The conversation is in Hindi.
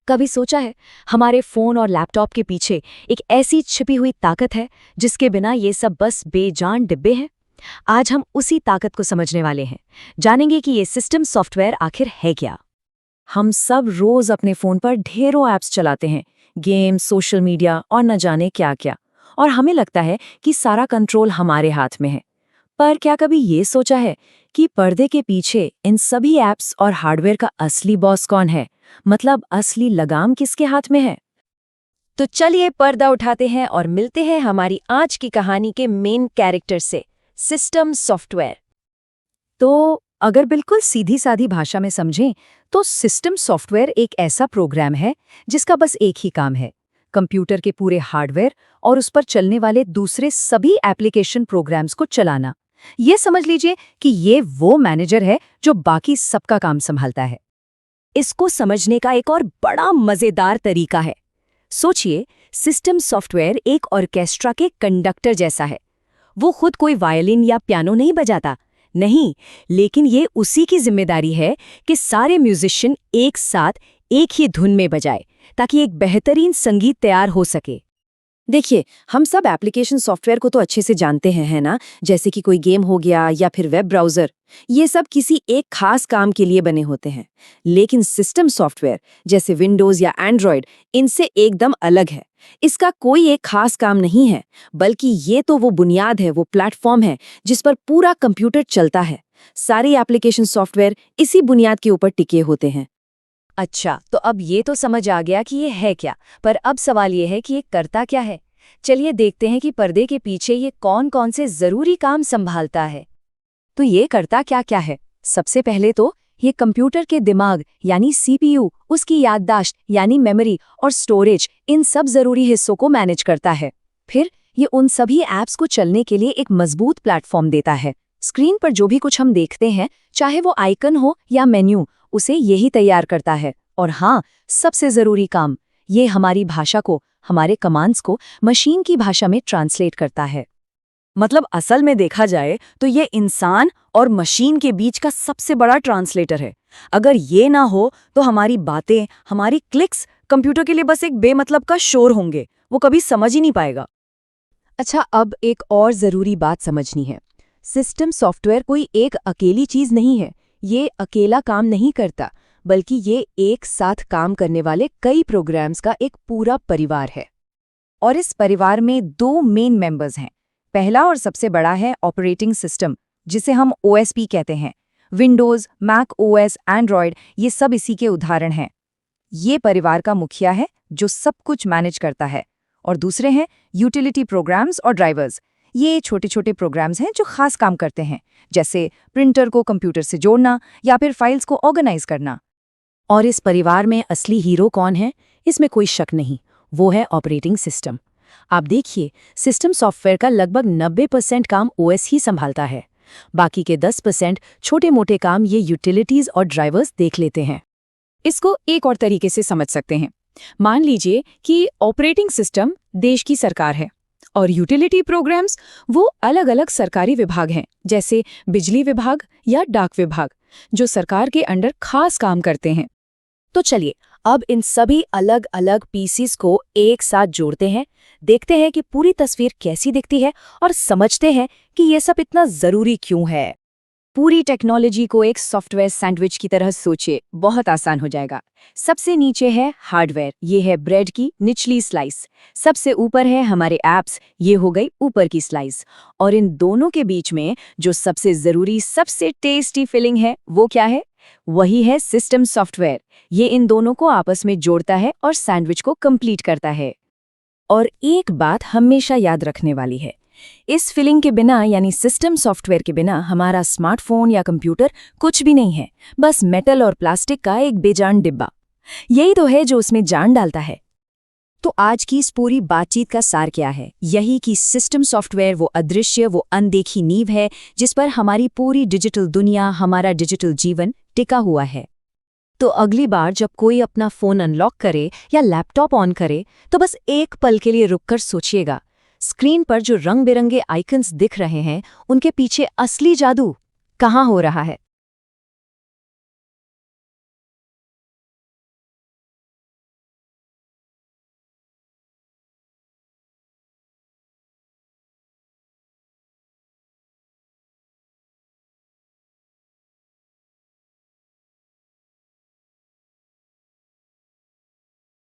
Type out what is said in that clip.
कभी सोचा है हमारे फोन और लैपटॉप के पीछे एक ऐसी छिपी हुई ताकत है जिसके बिना ये सब बस बेजान डिब्बे हैं। आज हम उसी ताकत को समझने वाले हैं, जानेंगे कि ये सिस्टम सॉफ्टवेयर आखिर है क्या। हम सब रोज अपने फोन पर ढेरों ऐप्स चलाते हैं, गेम, सोशल मीडिया और न जाने क्या क्या, और हमें लगता है कि सारा कंट्रोल हमारे हाथ में है। पर क्या कभी ये सोचा है कि पर्दे के पीछे इन सभी ऐप्स और हार्डवेयर का असली बॉस कौन है? मतलब असली लगाम किसके हाथ में है? तो चलिए पर्दा उठाते हैं और मिलते हैं हमारी आज की कहानी के मेन कैरेक्टर से, सिस्टम सॉफ्टवेयर। तो अगर बिल्कुल सीधी सादी भाषा में समझें तो सिस्टम सॉफ्टवेयर एक ऐसा प्रोग्राम है जिसका बस एक ही काम है, कंप्यूटर के पूरे हार्डवेयर और उस पर चलने वाले दूसरे सभी एप्लीकेशन प्रोग्राम्स को चलाना। ये समझ लीजिए कि ये वो मैनेजर है जो बाकी सबका काम संभालता है। इसको समझने का एक और बड़ा मजेदार तरीका है। सोचिए, सिस्टम सॉफ्टवेयर एक ऑर्केस्ट्रा के कंडक्टर जैसा है। वो खुद कोई वायलिन या पियानो नहीं बजाता, नहीं, लेकिन ये उसी की जिम्मेदारी है कि सारे म्यूजिशियन एक साथ एक ही धुन में बजाए ताकि एक बेहतरीन संगीत तैयार हो सके। देखिए, हम सब एप्लीकेशन सॉफ्टवेयर को तो अच्छे से जानते हैं, है ना? जैसे कि कोई गेम हो गया या फिर वेब ब्राउज़र। ये सब किसी एक खास काम के लिए बने होते हैं। लेकिन सिस्टम सॉफ्टवेयर जैसे विंडोज़ या एंड्रॉयड इनसे एकदम अलग है। इसका कोई एक खास काम नहीं है, बल्कि ये तो वो बुनियाद है, वो प्लेटफॉर्म है जिस पर पूरा कंप्यूटर चलता है। सारी एप्लीकेशन सॉफ्टवेयर इसी बुनियाद के ऊपर टिके होते हैं। अच्छा, तो अब ये तो समझ आ गया कि ये है क्या, पर अब सवाल ये है कि ये करता क्या है। चलिए देखते हैं कि पर्दे के पीछे ये कौन-कौन से जरूरी काम संभालता है। तो ये करता क्या है? सबसे पहले तो ये कंप्यूटर के दिमाग यानी सीपीयू, उसकी याददाश्त यानी मेमोरी और स्टोरेज, इन सब जरूरी हिस्सों को मैनेज करता है। फिर ये उन सभी ऐप्स को चलने के लिए एक मजबूत प्लेटफॉर्म देता है। स्क्रीन पर जो भी कुछ हम देखते हैं, चाहे वो आइकन हो या मेन्यू, उसे यही तैयार करता है। और हाँ, सबसे जरूरी काम, ये हमारी भाषा को, हमारे कमांड्स को मशीन की भाषा में ट्रांसलेट करता है। मतलब असल में देखा जाए तो ये इंसान और मशीन के बीच का सबसे बड़ा ट्रांसलेटर है। अगर ये ना हो तो हमारी बातें, हमारी क्लिक्स कंप्यूटर के लिए बस एक बेमतलब का शोर होंगे, वो कभी समझ ही नहीं पाएगा। अच्छा, अब एक और जरूरी बात समझनी है। सिस्टम सॉफ्टवेयर कोई एक अकेली चीज नहीं है। ये अकेला काम नहीं करता, बल्कि ये एक साथ काम करने वाले कई प्रोग्राम्स का एक पूरा परिवार है। और इस परिवार में दो मेन मेंबर्स हैं। पहला और सबसे बड़ा है ऑपरेटिंग सिस्टम, जिसे हम ओएसपी कहते हैं। विंडोज़, मैक ओएस, एंड्रॉयड, ये सब इसी के उदाहरण हैं। ये परिवार का मुखिया है जो सब कुछ मैनेज करता है। और दूसरे हैं यूटिलिटी प्रोग्राम्स और ड्राइवर्स। ये छोटे छोटे प्रोग्राम्स हैं जो खास काम करते हैं, जैसे प्रिंटर को कंप्यूटर से जोड़ना या फिर फाइल्स को ऑर्गेनाइज करना। और इस परिवार में असली हीरो कौन है, इसमें कोई शक नहीं, वो है ऑपरेटिंग सिस्टम। आप देखिए, सिस्टम सॉफ्टवेयर का लगभग 90% काम ओएस ही संभालता है। बाकी के 10% छोटे मोटे काम ये यूटिलिटीज और ड्राइवर्स देख लेते हैं। इसको एक और तरीके से समझ सकते हैं। मान लीजिए कि ऑपरेटिंग सिस्टम देश की सरकार है और यूटिलिटी प्रोग्राम्स वो अलग अलग सरकारी विभाग हैं, जैसे बिजली विभाग या डाक विभाग, जो सरकार के अंडर खास काम करते हैं। तो चलिए अब इन सभी अलग अलग पीसीस को एक साथ जोड़ते हैं, देखते हैं कि पूरी तस्वीर कैसी दिखती है और समझते हैं कि ये सब इतना जरूरी क्यों है। पूरी टेक्नोलॉजी को एक सॉफ्टवेयर सैंडविच की तरह सोचिए, बहुत आसान हो जाएगा। सबसे नीचे है हार्डवेयर, ये है ब्रेड की निचली स्लाइस। सबसे ऊपर है हमारे ऐप्स, ये हो गई ऊपर की स्लाइस। और इन दोनों के बीच में जो सबसे जरूरी, सबसे टेस्टी फिलिंग है, वो क्या है? वही है सिस्टम सॉफ्टवेयर। ये इन दोनों को आपस में जोड़ता है और सैंडविच को कंप्लीट करता है। और एक बात हमेशा याद रखने वाली है, इस फिलिंग के बिना यानी सिस्टम सॉफ्टवेयर के बिना हमारा स्मार्टफोन या कंप्यूटर कुछ भी नहीं है, बस मेटल और प्लास्टिक का एक बेजान डिब्बा। यही तो है जो उसमें जान डालता है। तो आज की इस पूरी बातचीत का सार क्या है? यही कि सिस्टम सॉफ्टवेयर वो अदृश्य, वो अनदेखी नींव है जिस पर हमारी पूरी डिजिटल दुनिया, हमारा डिजिटल जीवन टिका हुआ है। तो अगली बार जब कोई अपना फोन अनलॉक करे या लैपटॉप ऑन करे, तो बस एक पल के लिए रुककर सोचिएगा, स्क्रीन पर जो रंग बिरंगे आइकन्स दिख रहे हैं, उनके पीछे असली जादू कहाँ हो रहा है।